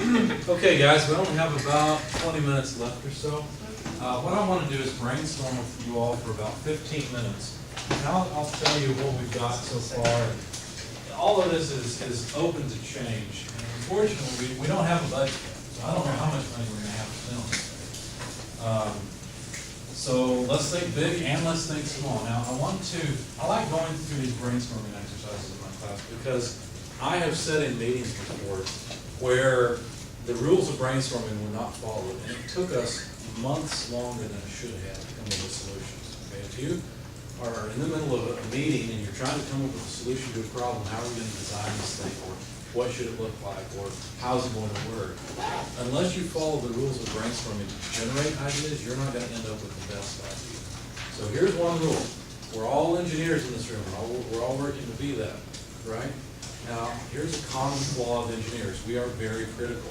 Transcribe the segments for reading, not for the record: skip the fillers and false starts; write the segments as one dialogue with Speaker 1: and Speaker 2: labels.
Speaker 1: Okay, guys, we only have about 20 minutes left or so. What I want to do is brainstorm with you all for about 15 minutes. And I'll tell you what we've got so far. All of this is open to change. And unfortunately, we don't have a budget yet, so I don't know how much money we're going to have to spend on this thing. So let's think big and let's think small. Now, I like going through these brainstorming exercises in my class because I have sat in meetings before where the rules of brainstorming were not followed, and it took us months longer than it should have to come up with solutions. Okay? If you are in the middle of a meeting and you're trying to come up with a solution to a problem, how are we going to design this thing, or what should it look like, or how's it going to work? Unless you follow the rules of brainstorming to generate ideas, you're not going to end up with the best idea. So here's one rule. We're all engineers in this room. We're all working to be that, right? Now, here's a common flaw of engineers. We are very critical.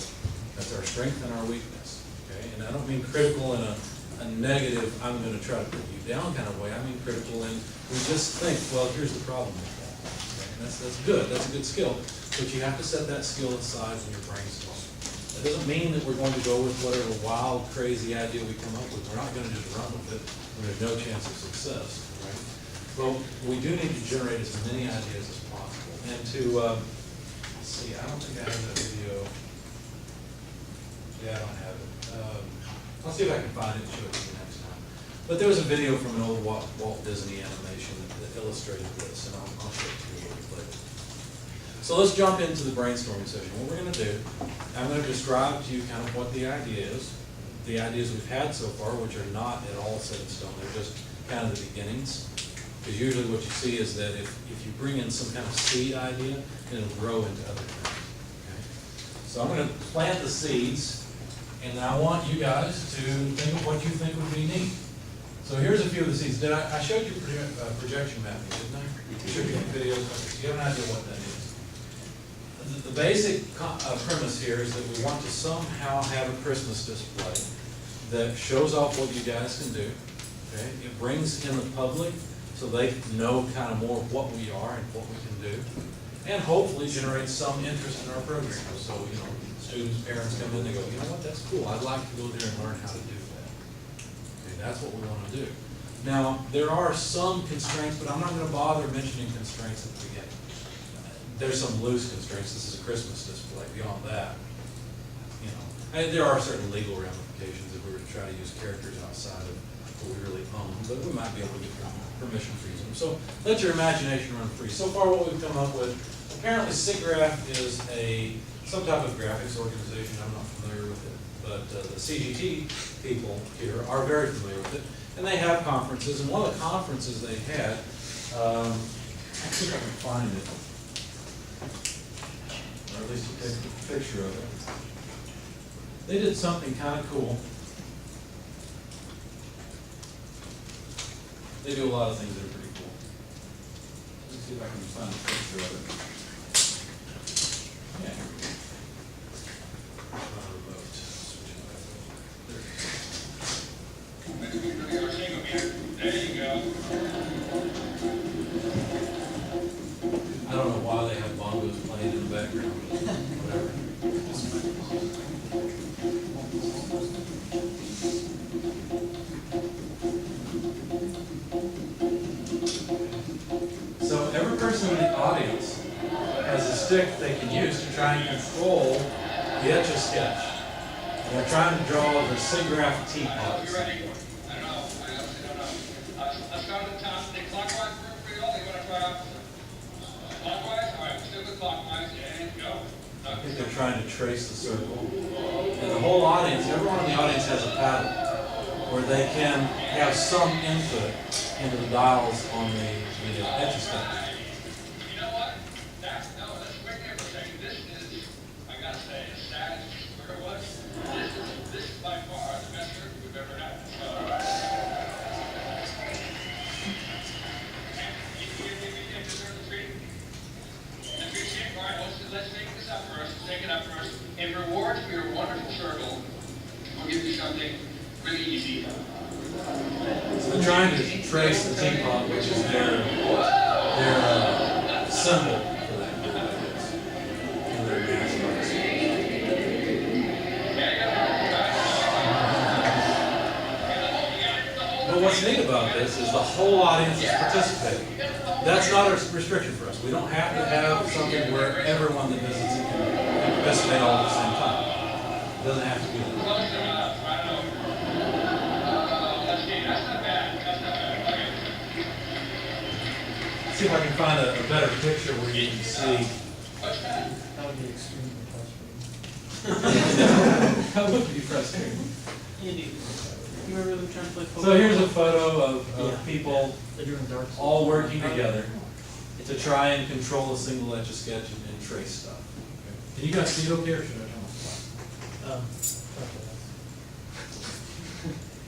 Speaker 1: That's our strength and our weakness. Okay? And I don't mean critical in a negative, I'm going to try to put you down kind of way. I mean critical in we just think, well, here's the problem with that. Okay? And that's good. That's a good skill. But you have to set that skill aside when you're brainstorming. That doesn't mean that we're going to go with whatever wild, crazy idea we come up with. We're not going to just run with it when there's no chance of success. Right? But we do need to generate as many ideas as possible. And to, let's see, I don't think I have that video. Yeah, I don't have it. I'll see if I can find it and show it to you next time. But there was a video from an old Walt Disney animation that illustrated this, and I'll show it to you a little bit later. So let's jump into the brainstorming session. What we're going to do, I'm going to describe to you kind of what the idea is, the ideas we've had so far, which are not at all set in stone. They're just kind of the beginnings. Because usually what you see is that if you bring in some kind of seed idea, it'll grow into other things. Okay? So I'm going to plant the seeds, and I want you guys to think of what you think would be neat. So here's a few of the seeds. I showed you projection mapping, didn't I? I showed you videos. You have an idea what that is. The basic premise here is that we want to somehow have a Christmas display that shows off what you guys can do. Okay? It brings in the public so they know kind of more of what we are and what we can do, and hopefully generate some interest in our program. So, you know, students, parents come in, they go, you know what, that's cool. I'd like to go there and learn how to do that. Okay, that's what we want to do. Now, there are some constraints, but I'm not going to bother mentioning constraints at the beginning. There's some loose constraints. This is a Christmas display. Beyond that, you know, and there are certain legal ramifications if we were to try to use characters outside of what we really own, but we might be able to get permission for using them. So let your imagination run free. So far, what we've come up with, apparently SIGGRAPH is some type of graphics organization. I'm not familiar with it, but the CGT people here are very familiar with it, and they have conferences. And one of the conferences they had, I think I can find it. Or at least take a picture of it. They did something kind of cool. They do a lot of things that are pretty cool. Let's see if I can find a picture of it. Yeah. There you go. I don't know why they have bongos playing in the background, but whatever. So every person in the audience has a stick they can use to try and control the Etch-a-Sketch. And they're trying to draw the SIGGRAPH teapots.
Speaker 2: You ready? I don't know. Let's start at the top. Think clockwise for you all. You want to try opposite? Clockwise? All right, stick with clockwise and go.
Speaker 1: I think they're trying to trace the circle. And the whole audience, everyone in the audience has a paddle where they can have some input into the dials on the Etch-a-Sketch.
Speaker 2: You know what? That's quick there for a second. This is, I gotta say, as sad as where it was, this is by far the best circuit we've ever had. So, let's take this up first. Take it up first. In reward for your wonderful circle, we'll give you something really easy.
Speaker 1: So they're trying to trace the teapot, which is their symbol for that, I guess, in their mascots. what's neat about this is the whole audience is participating. That's not a restriction for us. We don't have to have something where everyone that visits it can participate all at the same time. It doesn't have to be that.
Speaker 2: Close enough, right over. Let's see, that's not bad, that's not bad, okay.
Speaker 1: See if I can find a better picture where you can see.
Speaker 2: What's that?
Speaker 3: That would be extremely frustrating.
Speaker 1: That would be frustrating.
Speaker 3: You remember them trying to play football?
Speaker 1: So here's a photo of
Speaker 3: Yeah.
Speaker 1: people
Speaker 3: They're doing darts.
Speaker 1: all working together to try and control a single etch a sketch and trace stuff. Okay. Can you guys see it okay, or should I turn off the light?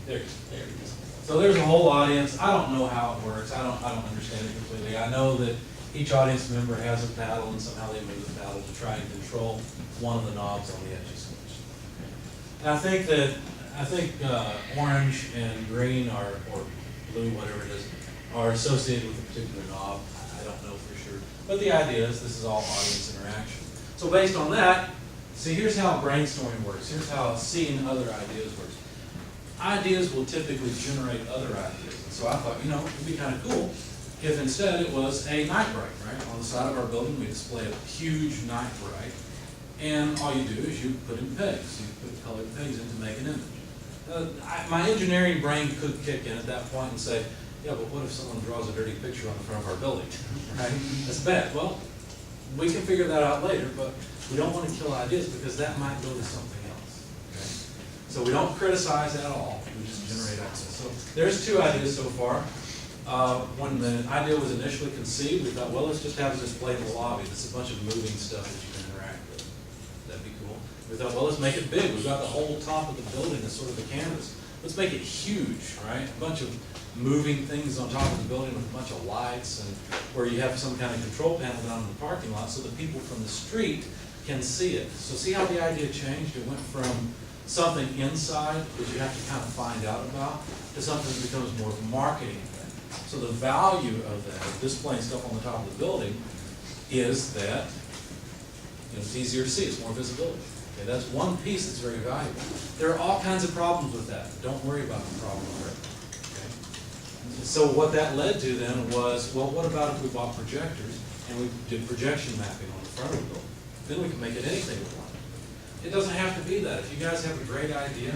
Speaker 1: There.
Speaker 3: There it is.
Speaker 1: So there's a whole audience. I don't know how it works. I don't understand it completely. I know that each audience member has a paddle, and somehow they move the paddle to try and control one of the knobs on the etch a sketch. And I think orange and green or blue, whatever it is, are associated with a particular knob. I don't know for sure. But the idea is this is all audience interaction. So based on that, see, here's how brainstorming works. Here's how seeing other ideas works. Ideas will typically generate other ideas. And so I thought, you know, it'd be kind of cool if instead it was a night bright, right? On the side of our building, we display a huge night bright. And all you do is you put in pegs. You put colored pegs in to make an image. My engineering brain could kick in at that point and say, yeah, but what if someone draws a dirty picture on the front of our building, right? That's bad. Well, we can figure that out later, but we don't want to kill ideas because that might go to something else, okay? So we don't criticize at all, we just generate ideas. So there's two ideas so far. When the idea was initially conceived, we thought, well, let's just have a display in the lobby. It's a bunch of moving stuff that you can interact with. That'd be cool. We thought, well, let's make it big. We've got the whole top of the building as sort of a canvas. Let's make it huge, right? A bunch of moving things on top of the building with a bunch of lights, and where you have some kind of control panel down in the parking lot so that people from the street can see it. So see how the idea changed? It went from something inside that you have to kind of find out about to something that becomes more of a marketing thing. So the value of that, of displaying stuff on the top of the building, is that it's easier to see, it's more visibility. Okay, that's one piece that's very valuable. There are all kinds of problems with that. Don't worry about the problem there. Okay? So what that led to then was, well, what about if we bought projectors and we did projection mapping on the front of the building? Then we can make it anything we want. It doesn't have to be that. If you guys have a great idea,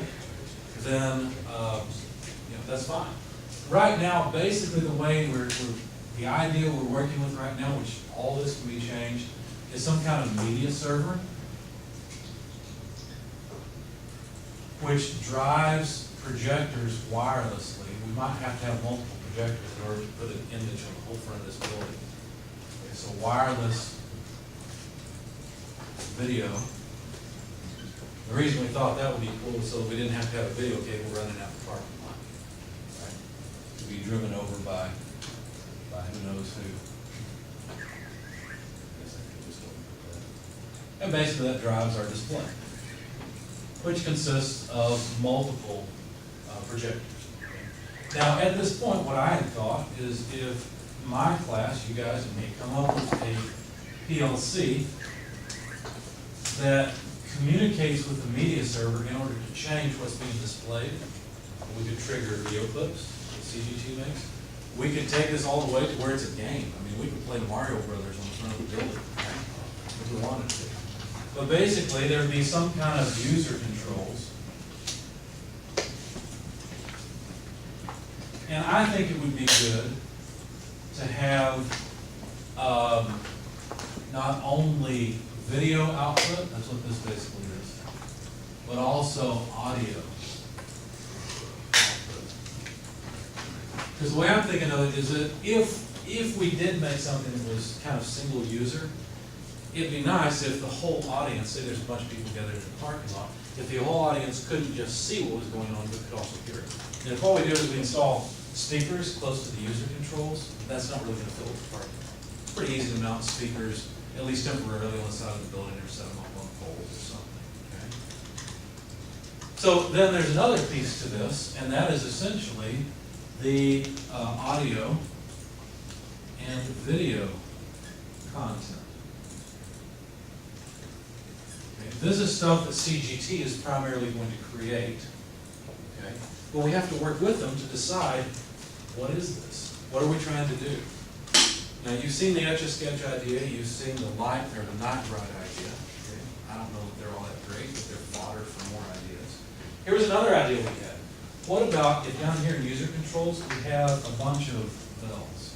Speaker 1: then that's fine. Right now, basically the way the idea we're working with right now, which all this can be changed, is some kind of media server, which drives projectors wirelessly. We might have to have multiple projectors in order to put an image on the whole front of this building. Okay, so wireless video. The reason we thought that would be cool is so we didn't have to have a video cable running out the parking lot, right? To be driven over by who knows who. And basically that drives our display, which consists of multiple projectors. Now at this point, what I had thought is if my class, you guys and me, come up with a PLC that communicates with the media server in order to change what's being displayed, we could trigger video clips that CGT makes. We could take this all the way to where it's a game. I mean, we could play Mario Brothers on the front of the building, right? If we wanted to. But basically, there would be some kind of user controls. And I think it would be good to have not only video output, that's what this basically is, but also audio output. Because the way I'm thinking of it is that if we did make something that was kind of single user, it'd be nice if the whole audience, say there's a bunch of people gathered in the parking lot, if the whole audience couldn't just see what was going on, but could also hear it. And if all we do is we install speakers close to the user controls, that's not really going to fill the parking lot. It's pretty easy to mount speakers, at least temporarily, on the side of the building or set them up on poles or something. Okay? So then there's another piece to this, and that is essentially the audio and video content. Okay? This is stuff that CGT is primarily going to create. okay? But we have to work with them to decide, what is this? What are we trying to do? Now, you've seen the Etch-a-Sketch idea, you've seen the light or the night bright idea. Okay? I don't know that they're all that great, but they're fodder for more ideas. Here's another idea we had. What about if down here in user controls, we have a bunch of bells?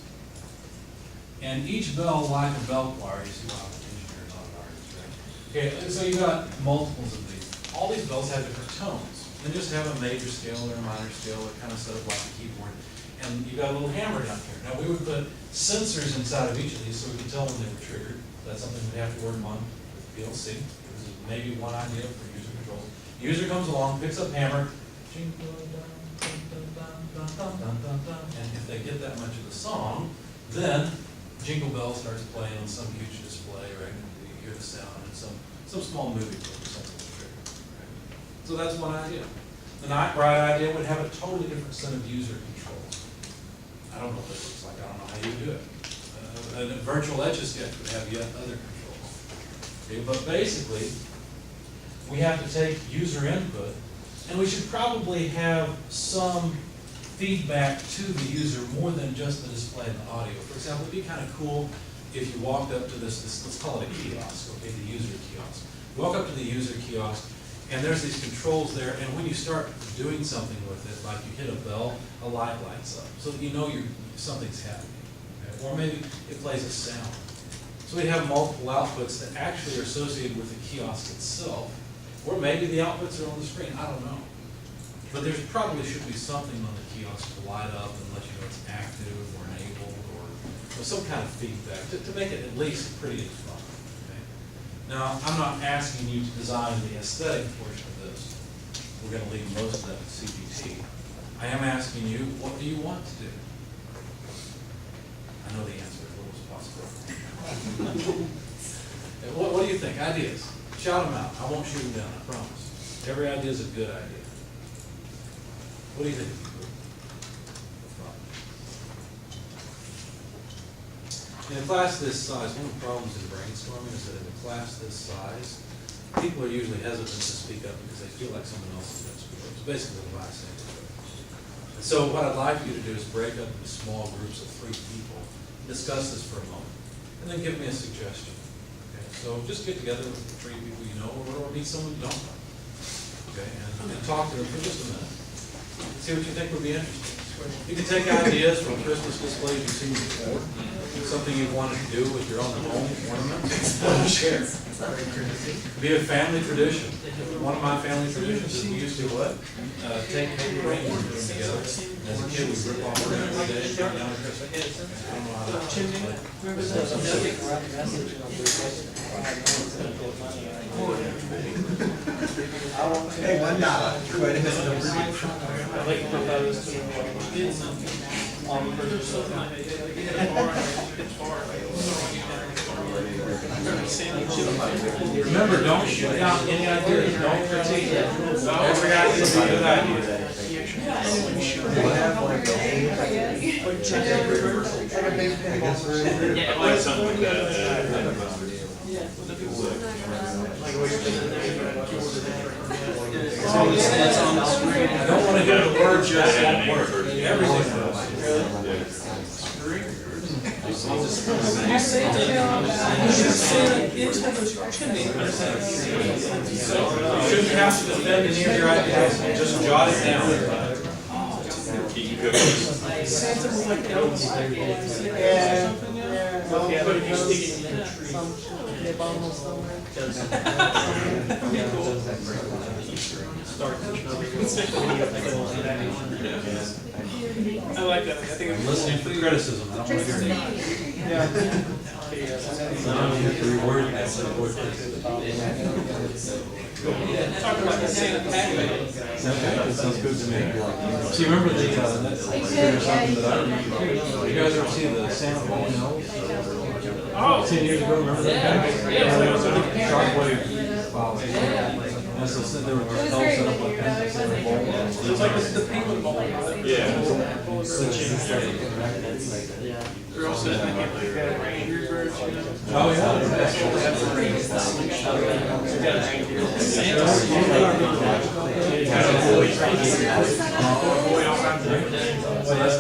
Speaker 1: And each bell, like a bell choir, you see, wow, engineers on artists, right? Okay, so you got multiples of these. All these bells have different tones. They just have a major scale or a minor scale, they're kind of set up like a keyboard. And you got a little hammer down here. Now, we would put sensors inside of each of these so we could tell when they were triggered. That's something we'd have to work on with PLC. This is maybe one idea for user controls. User comes along, picks up hammer, and if they get that much of the song, then Jingle Bell starts playing on some huge display, right? And you hear the sound and some small movie clip or something will trigger, right? So that's one idea. The Night Bright idea would have a totally different set of user controls. I don't know what it looks like. I don't know how you do it. A virtual Etch-a-Sketch would have yet other controls. Okay, but basically, we have to take user input, and we should probably have some feedback to the user more than just the display and the audio. For example, it'd be kind of cool if you walked up to this, let's call it a kiosk, okay, the user kiosk. You walk up to the user kiosk, and there's these controls there, and when you start doing something with it, like you hit a bell, a light lights up, so that you know something's happening. Okay? Or maybe it plays a sound. So we have multiple outputs that actually are associated with the kiosk itself, or maybe the outputs are on the screen, I don't know. But there probably should be something on the kiosk to light up and let you know it's active or enabled or some kind of feedback to make it at least pretty and fun. Okay? Now, I'm not asking you to design the aesthetic portion of this. We're going to leave most of that to CPT. I am asking you, what do you want to do? I know the answer as little as possible. What do you think? Ideas? Shout them out. I won't shoot them down, I promise. Every idea is a good idea. What do you think? In a class this size, one of the problems in brainstorming is that in a class this size, people are usually hesitant to speak up because they feel like someone else is going to speak up. It's basically the last thing to do. And so what I'd like you to do is break up into small groups of 3 people, discuss this for a moment, and then give me a suggestion. Okay? So just get together with 3 people you know, or meet someone you don't know. Okay? And talk to them for just a minute. See what you think would be interesting. You can take ideas from Christmas displays you've seen before, something you wanted to do with your own home ornaments, share. Be a family tradition. One of my family traditions is we used to what? Take paper rings and put them together. As a kid, we rip off a ring every day and come down to Christmas. I don't know how that works.
Speaker 4: Hey, $1. Quite a bit of
Speaker 3: I'd like to propose to
Speaker 1: Remember, don't shoot down any ideas. Don't critique. Every idea is a good idea.
Speaker 5: Like something like that.
Speaker 1: I don't want to hear the word just that word. Everything else. You shouldn't have to defend any of your ideas. Just jot it down.
Speaker 3: Santa was like elves. But if you stick it in a tree, they bomb them somewhere. I like that. I think
Speaker 1: I'm listening for criticism. I don't want to hear it.
Speaker 3: Talk about the Santa pack.
Speaker 1: Sounds good to me. See, remember the, something that I remember? You guys ever see the Santa Pack?
Speaker 3: Oh.
Speaker 1: 10 years ago, remember that guy? Yeah. Shockwave. Wow. As I said, there were
Speaker 6: It was
Speaker 1: hotels
Speaker 6: very
Speaker 1: set up
Speaker 6: windy,
Speaker 1: like
Speaker 6: though. It wasn't very good.
Speaker 3: It's like the penguin bowl, right?
Speaker 5: Yeah.
Speaker 3: They're also like Angry Birds, you know?
Speaker 1: Oh, yeah.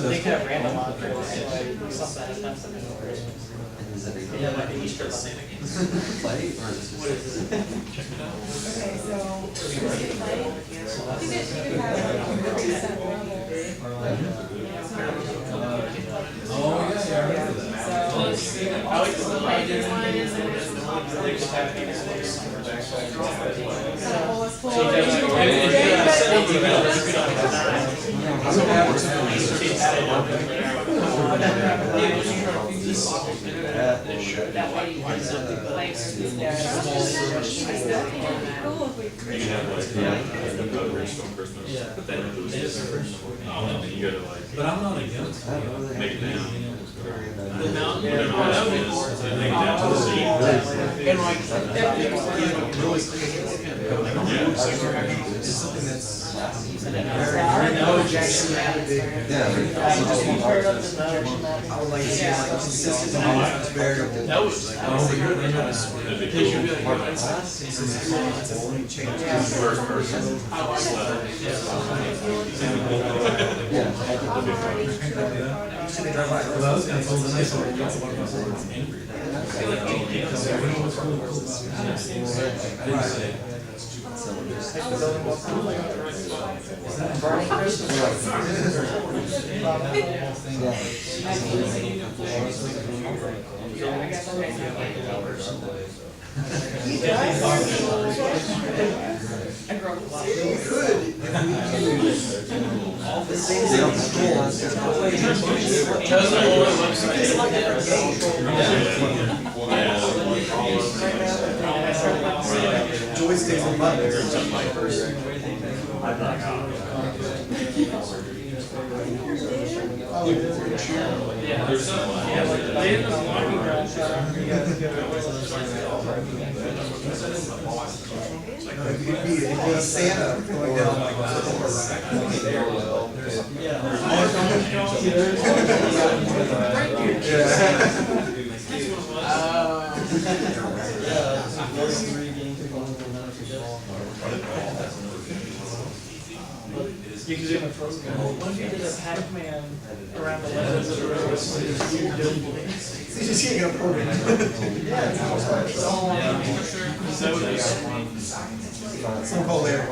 Speaker 3: They could have random objects, like something that has nothing to do with Christmas. Yeah, like the Easter Santa games.
Speaker 6: Okay, so, you could have like 100% levels.
Speaker 1: Oh, yeah, yeah, I remember that.
Speaker 3: I like the
Speaker 6: Major one is the next top. Oh, that's cool. Cool if we
Speaker 5: You can have like, you go to Bristol Christmas, but then it was, you go to like,
Speaker 1: But I'm not against it.
Speaker 5: make it down.
Speaker 3: The mountain.
Speaker 5: Whatever it is, and make it down to the sea.
Speaker 3: And like,
Speaker 4: It's something that's
Speaker 3: I know Jackson Abbott.
Speaker 4: I would like to see like consistent and variable.
Speaker 3: That was.
Speaker 1: Oh, you're the
Speaker 5: It'd be cool. First person.
Speaker 1: Well, I was gonna tell the nice one. Angry. What's really cool about it? I didn't say.
Speaker 4: Joysticks and buttons. Santa going down like
Speaker 3: You can do a program. What if you did a Pac-Man around the legs of the road?
Speaker 4: you just getting a program. Some call Larry.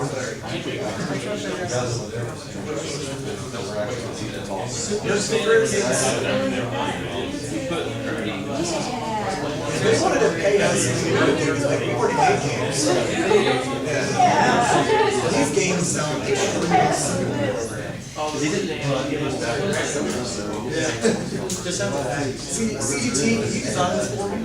Speaker 4: They wanted to pay us, we already made games. These games sound CGT, can you design this for me?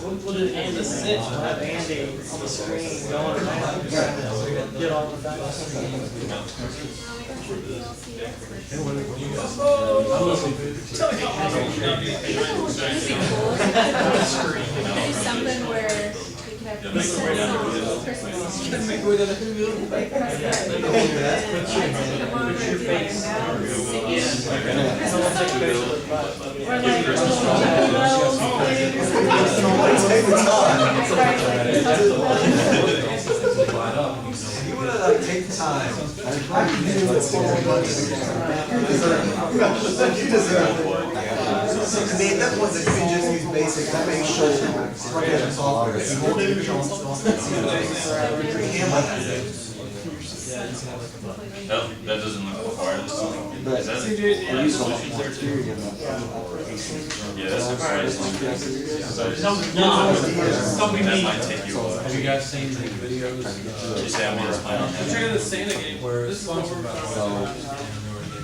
Speaker 3: Well, and this is it, we'll have Andy on the screen going around, trying to get all the facts.
Speaker 6: Something where we could have
Speaker 4: Take the time. You wanna like take time. I can do what's for you deserve. You deserve it. I mean, at that point, that you can just use basic, that makes sure software. You hold it, you put your hand like that.
Speaker 5: That doesn't look required this time.
Speaker 7: But
Speaker 5: Is that
Speaker 7: we
Speaker 5: it?
Speaker 7: use a lot more theory in that.
Speaker 5: Yeah, that's required as long as. That might take you a while.
Speaker 1: Have you guys seen the videos?
Speaker 5: Did you say I want to plan on that?
Speaker 3: Check out the Santa game.
Speaker 1: Where
Speaker 3: This
Speaker 1: it's
Speaker 3: is what
Speaker 1: sponsored
Speaker 3: we're
Speaker 1: by.
Speaker 7: So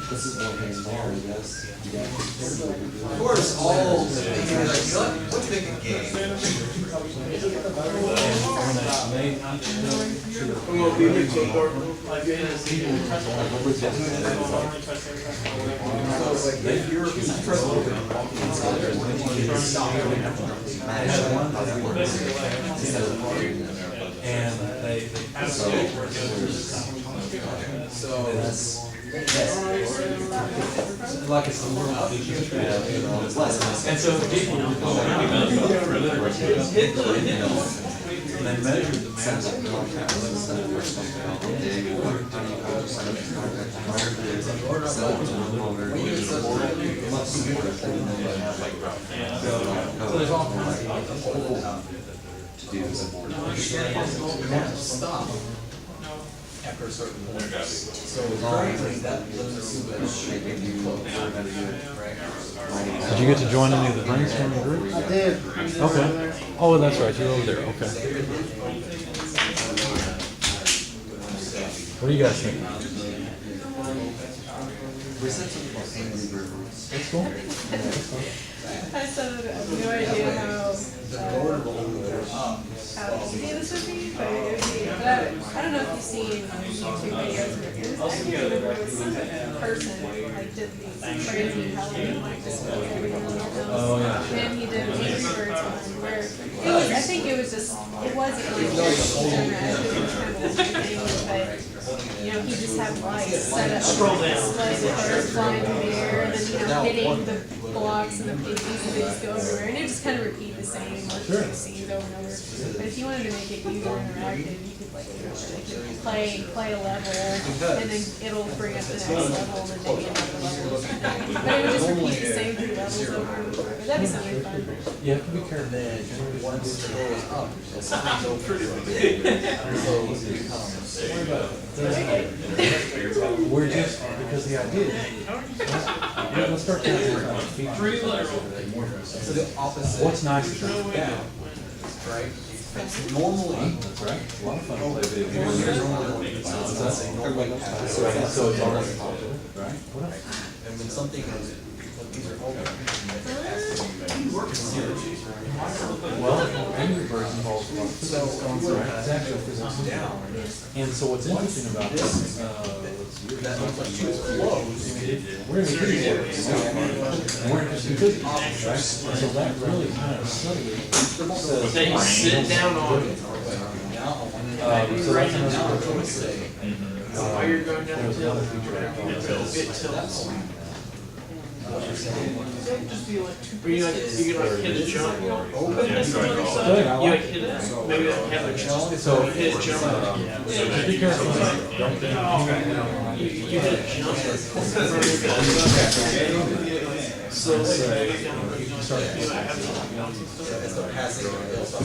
Speaker 7: this is what pays more, I guess.
Speaker 4: Of course, all, you can be like, you know what, let's make a game.
Speaker 3: We'll be here till dark. Like,
Speaker 4: So like, if you're, you press a little bit. Manage one.
Speaker 1: Like it's a little
Speaker 7: And so people
Speaker 1: and they measured the mass. So there's all kinds of
Speaker 4: Stop. After a certain point. So that
Speaker 8: Did you get to join any of the brainstorming groups?
Speaker 3: I did.
Speaker 8: Okay. Oh, that's right, you're over there, okay. What do you guys think? It's cool.
Speaker 6: I still have no idea how easy this would be, but it would be. But I don't know if you've seen YouTube videos or I can't remember it was some person like did these crazy Halloween like displays every now and then.
Speaker 1: Oh, yeah.
Speaker 6: And he did an Angry Birds one where it was. I think it was just. It wasn't like interactive. It was kind of like thing, but. You know, he just had lights set up to display the birds flying in the air and then, hitting the blocks and the pieces and they just go everywhere. And it just kind of repeat the same like scenes over and over. But if you wanted to make it user interactive, you could play a level and then it'll bring up the next level and then maybe another level or something. But it would just repeat the same 3 levels over and over. But that'd be something fun.
Speaker 1: You have to be careful.
Speaker 4: once it goes up, it's so pretty.
Speaker 1: We're just, because the idea is, let's start talking about features.
Speaker 4: So the opposite.
Speaker 1: What's nice about it?
Speaker 4: Down, right? Normally.
Speaker 1: That's right. A lot of fun.
Speaker 4: So it's already
Speaker 1: popular, right? What else?
Speaker 4: And when something is, these are all.
Speaker 1: Well, Angry Birds involves a lot of physics, right? It's actually physics down. And so what's interesting about this,
Speaker 4: That looks like two closed.
Speaker 1: we're in physics, and we're interested in physics, right? And so that really kind of subtly says.
Speaker 3: They sit down on it.
Speaker 1: So that's another approach.
Speaker 3: While you're going down
Speaker 1: There's
Speaker 3: the hill,
Speaker 1: another feature I call
Speaker 3: it tilts. Or you can like hit a jump. You like hit it, maybe like have a jump.
Speaker 1: So
Speaker 3: hit a jump.
Speaker 1: just be careful. Don't
Speaker 3: You hit a jump. So you can start
Speaker 4: It's the passing, it's the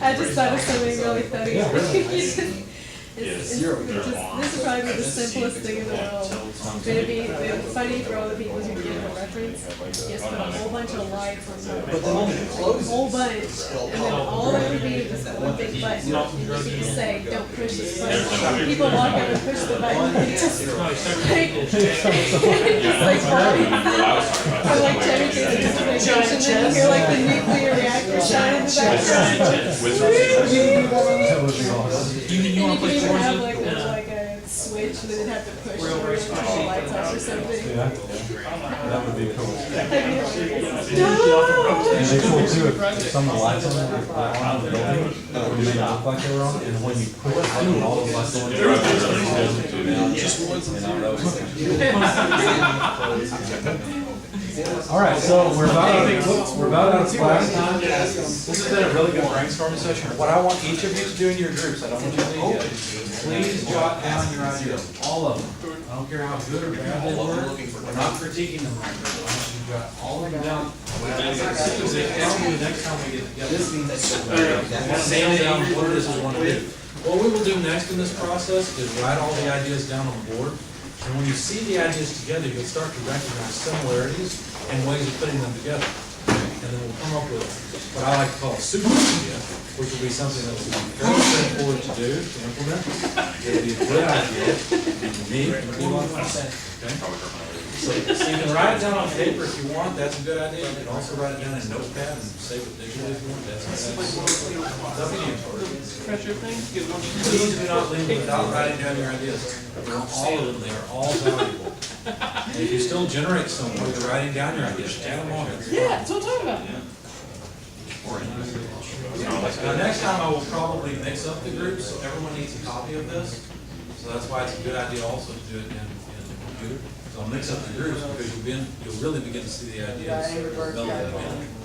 Speaker 6: I just thought of something really funny. This would probably be the simplest thing in the world. But it'd be funny for all the people who get the reference. Just put a whole bunch of lights on top.
Speaker 4: But then when it
Speaker 6: A
Speaker 4: closes.
Speaker 6: whole bunch. And then all that would be is this one big button. And you could just say, don't push this button. People walk out and push the button. And it just like or like Chevy Chase's vacation. And then you hear like the nuclear reactor sound in the background.
Speaker 1: That would be awesome.
Speaker 3: You
Speaker 6: And
Speaker 3: want
Speaker 6: you
Speaker 3: to
Speaker 6: could
Speaker 3: play
Speaker 6: even
Speaker 3: Forza?
Speaker 6: have like a switch and then it'd have to push to turn all the lights off or something.
Speaker 1: Yeah, that would be cool.
Speaker 6: That'd be hilarious.
Speaker 1: And they cool too, if some of the lights on there are on the building, that would make it look like they were on, and when you push it through, all the lights on there.
Speaker 4: Just once.
Speaker 1: All right, so we're about out of class time. This has been a really good brainstorming session. What I want each of you to do in your groups, I don't want you to leave yet, please jot down your ideas, all of them. I don't care how good or bad they were, we're not critiquing them right now. I want you to jot all of them down. Tell me the next time we get together.
Speaker 4: This means that.
Speaker 1: Nail down what it is we want to do. What we will do next in this process is write all the ideas down on the board. And when you see the ideas together, you'll start to recognize similarities and ways of putting them together. And then we'll come up with what I like to call a super idea, which will be something that will be very straightforward to do, to implement. It'll be a good idea, it'll be unique, it'll be a lot of fun. Okay? So you can write it down on paper if you want, that's a good idea. You can also write it down in a notepad and save it digitally if you want, that's a good idea. It's up to you.
Speaker 3: Pressure thing?
Speaker 1: Please do not leave without writing down your ideas. They're all of them, they are all valuable. And if you still generate some while you're writing down your ideas, take them on.
Speaker 3: Yeah, that's what I'm talking about.
Speaker 1: Next time I will probably mix up the groups, so everyone needs a copy of this. So that's why it's a good idea also to do it in the computer. So I'll mix up the groups because you'll really begin to see the ideas building together.